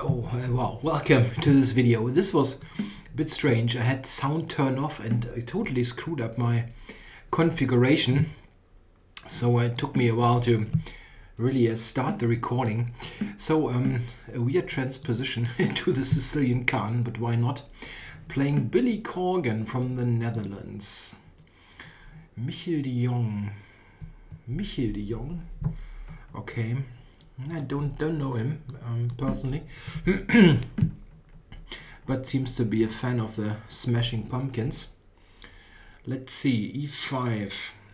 Oh, wow, welcome to this video. This was a bit strange. I had sound turned off and I totally screwed up my configuration. So it took me a while to really start the recording. So a weird transposition to the Sicilian Khan, but why not? Playing BillyCorgan from the Netherlands. Michiel de Jong. Michiel de Jong? Okay. I don't know him personally, but seems to be a fan of the Smashing Pumpkins. Let's see, e5.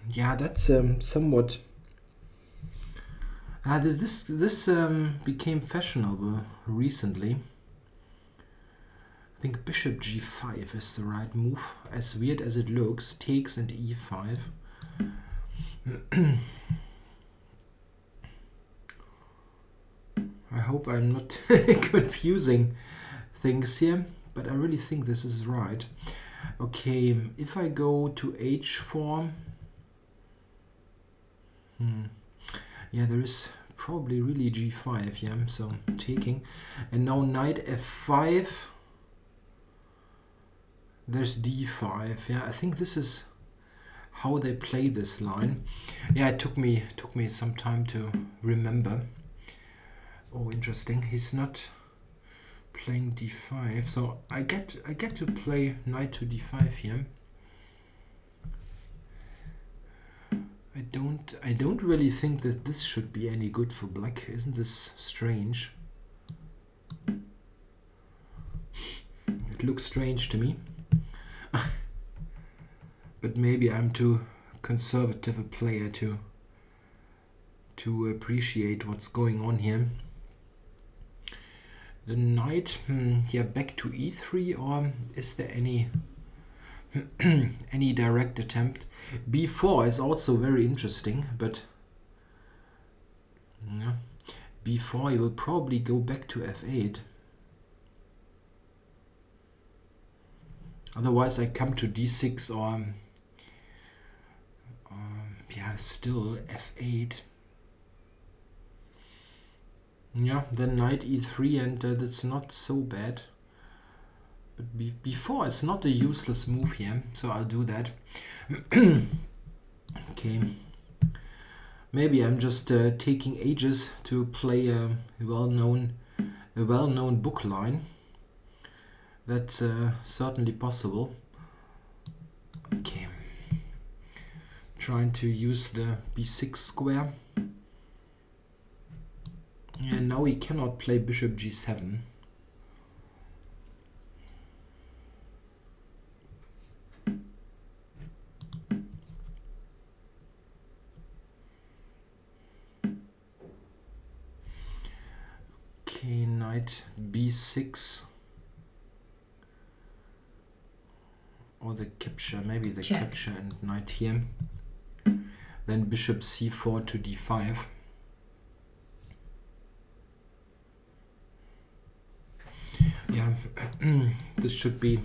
Yeah, that's somewhat. This became fashionable recently. I think Bishop g5 is the right move. As weird as it looks, takes and e5. I hope I'm not confusing things here, but I really think this is right. Okay, if I go to h4, yeah, there is probably really g5, yeah, so taking. And now knight f5, there's d5, yeah, I think this is how they play this line. Yeah, it took me some time to remember. Oh, interesting. He's not playing d5, so I get to play knight to d5 here. I don't really think that this should be any good for black. Isn't this strange? It looks strange to me. But maybe I'm too conservative a player to appreciate what's going on here. The knight, yeah, back to e3, or is there any any direct attempt? b4 is also very interesting, but yeah, b4 he will probably go back to f8. Otherwise I come to d6 or yeah, still f8. Yeah, then knight e3, and that's not so bad. But b4 is not a useless move here, so I'll do that. Okay. Maybe I'm just taking ages to play a well-known book line. That's certainly possible. Okay. Trying to use the b6 square. And now he cannot play bishop g7. Okay, knight b6. Or the capture, maybe the capture and knight here. Then bishop c4 to d5. Yeah, this should be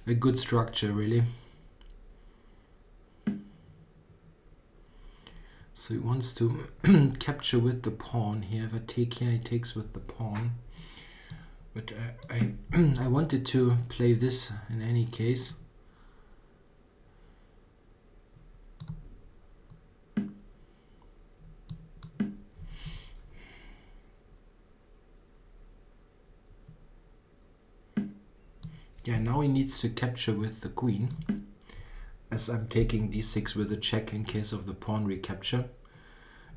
a good structure, really. So he wants to capture with the pawn here. If I take here, he takes with the pawn. But I wanted to play this in any case. Yeah, now he needs to capture with the queen, as I'm taking d6 with a check in case of the pawn recapture.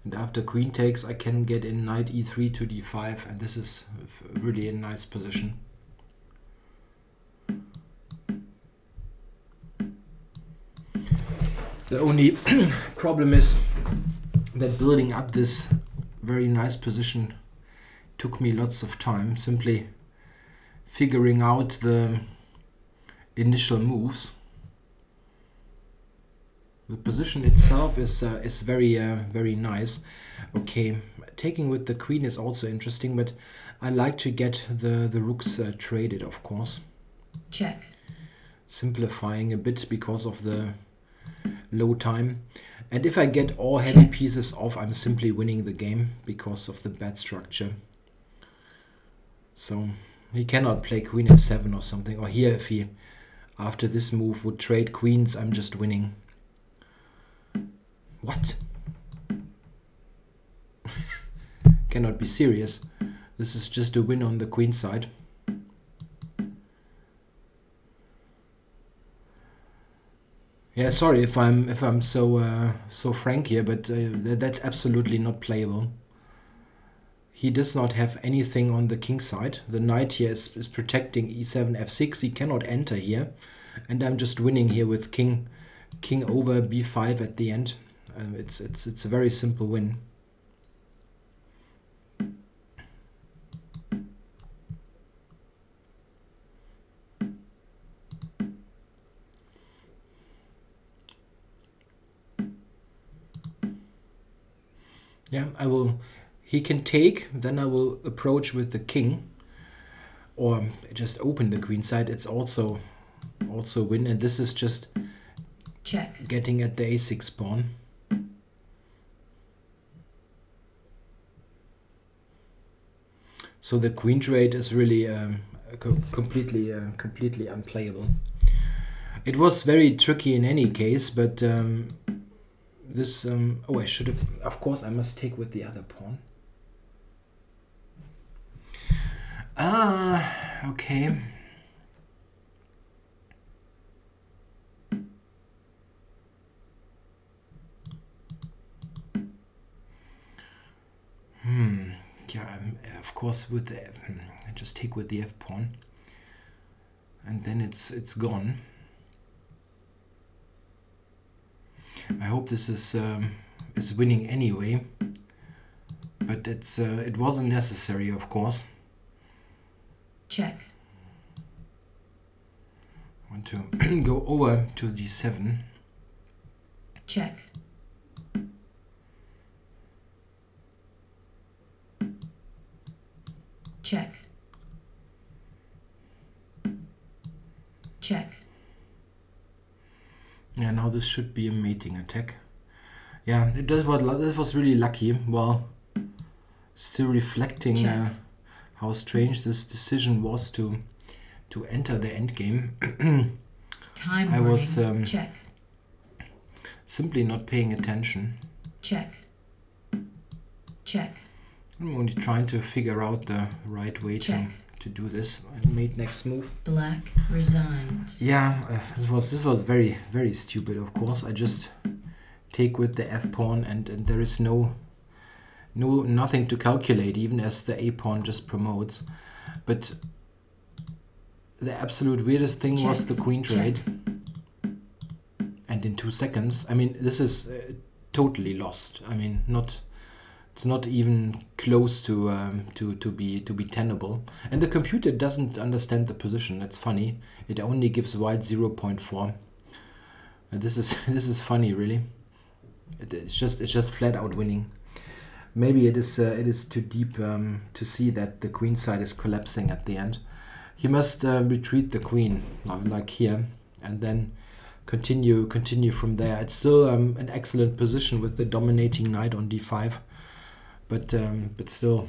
And after queen takes, I can get in knight e3 to d5, and this is really a nice position. The only problem is that building up this very nice position took me lots of time, simply figuring out the initial moves. The position itself is very nice. Okay, taking with the queen is also interesting, but I like to get the rooks traded, of course. Check. Simplifying a bit because of the low time. And if I get all heavy pieces off, I'm simply winning the game because of the bad structure. So he cannot play queen f7 or something. Or here, if he, after this move, would trade queens, I'm just winning. What? Cannot be serious. This is just a win on the queen side. Yeah, sorry if I'm so frank here, but that's absolutely not playable. He does not have anything on the king side. The knight here is protecting e7, f6. He cannot enter here, and I'm just winning here with king over b5 at the end. It's a very simple win. Yeah, he can take, then I will approach with the king, or just open the queen side. It's also win, and this is just check, getting at the a6 pawn. So the queen trade is really completely unplayable. It was very tricky in any case, but this oh, I should have, of course I must take with the other pawn. Okay. Yeah, of course with the I just take with the f pawn, and then it's gone. I hope this is winning anyway, but it wasn't necessary, of course. Check. I want to go over to d7. Check. Check. Check. Yeah, now this should be a mating attack. Yeah, this was really lucky. Well, still reflecting how strange this decision was to enter the endgame. Time I was check. Simply not paying attention. Check. Check. I'm only trying to figure out the right way to do this. I made next move. Black resigns. Yeah, this was very, very stupid, of course. I just take with the f pawn, and there is nothing to calculate, even as the a pawn just promotes. But the absolute weirdest thing was the queen trade. And in 2 seconds, I mean, this is totally lost. I mean, it's not even close to be tenable. And the computer doesn't understand the position. That's funny. It only gives white 0.4. This is funny, really. It's just flat out winning. Maybe it is too deep to see that the queen side is collapsing at the end. He must retreat the queen like here, and then continue from there. It's still an excellent position with the dominating knight on d5, but still,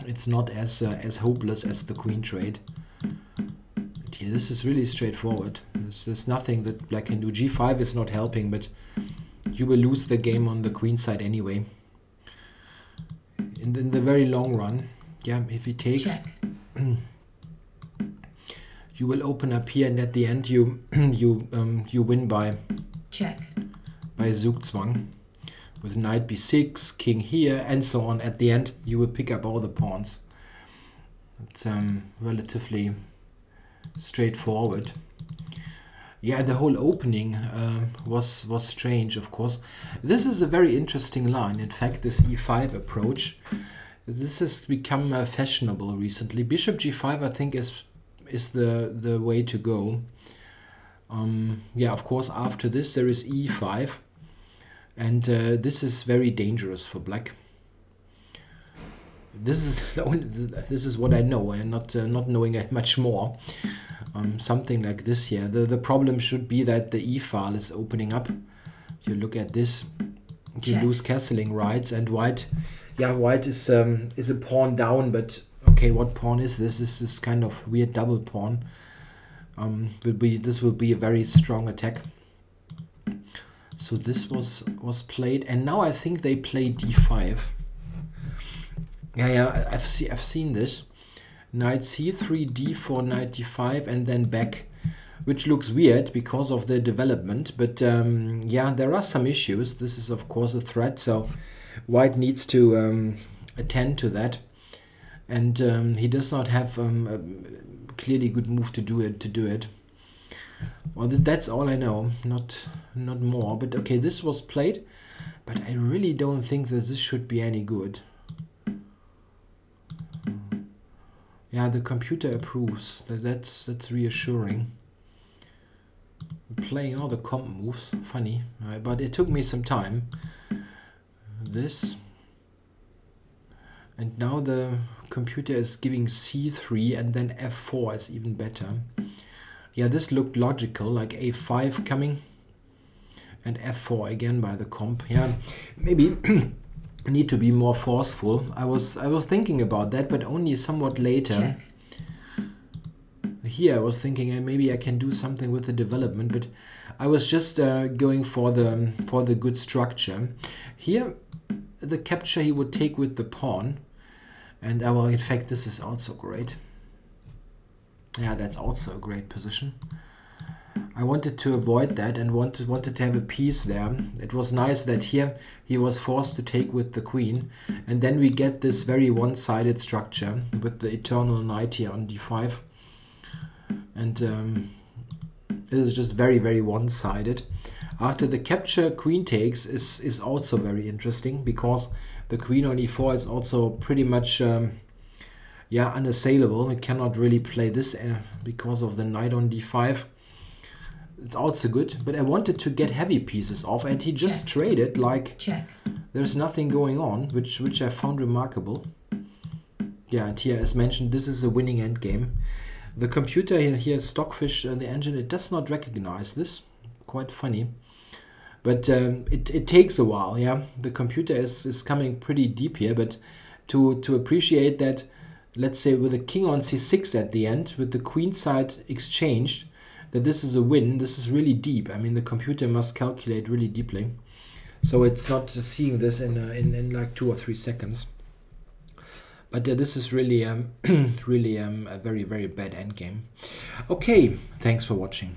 it's not as hopeless as the queen trade. But here, this is really straightforward. There's nothing that black can do. g5 is not helping, but you will lose the game on the queen side anyway. In the very long run, yeah, if he takes, you will open up here, and at the end you you win by Zugzwang with knight b6, king here, and so on. At the end, you will pick up all the pawns. It's relatively straightforward. Yeah, the whole opening was strange, of course. This is a very interesting line. In fact, this e5 approach, this has become fashionable recently. Bishop g5, I think, is the way to go. Yeah, of course, after this there is e5, and this is very dangerous for black. This is what I know, and not knowing much more. Something like this here. The problem should be that the e-file is opening up. You look at this, you lose castling rights, and white, yeah, white is a pawn down, but okay, what pawn is this? This is kind of weird double pawn. This will be a very strong attack. So this was played, and now I think they play d5. Yeah, I've seen this. Knight c3, d4, knight d5, and then back, which looks weird because of the development. But yeah, there are some issues. This is of course a threat, so white needs to attend to that. And he does not have a clearly good move to do it. Well, that's all I know, not more. But okay, this was played, but I really don't think that this should be any good. Yeah, the computer approves. That's reassuring. Playing all the comp moves, funny, right? But it took me some time. This, and now the computer is giving c3, and then f4 is even better. Yeah, this looked logical, like a5 coming, and f4 again by the comp. Yeah, maybe need to be more forceful. I was thinking about that, but only somewhat later. Check. Here I was thinking maybe I can do something with the development, but I was just going for the good structure. Here, the capture he would take with the pawn, and well, in fact, this is also great. Yeah, that's also a great position. I wanted to avoid that and wanted to have a piece there. It was nice that here he was forced to take with the queen, and then we get this very one-sided structure with the eternal knight here on d5. And it is just very, very one-sided. After the capture, queen takes is also very interesting, because the queen on e4 is also pretty much yeah, unassailable. We cannot really play this because of the knight on d5. It's also good, but I wanted to get heavy pieces off, and he just traded like there's nothing going on, which I found remarkable. Yeah, and here, as mentioned, this is a winning endgame. The computer here, Stockfish, the engine, it does not recognize this. Quite funny. But it takes a while, yeah. The computer is coming pretty deep here, but to appreciate that, let's say with the king on c6 at the end, with the queen side exchanged, that this is a win. This is really deep. I mean, the computer must calculate really deeply. So it's not just seeing this in like 2 or 3 seconds. But this is really really a very, very bad endgame. Okay, thanks for watching.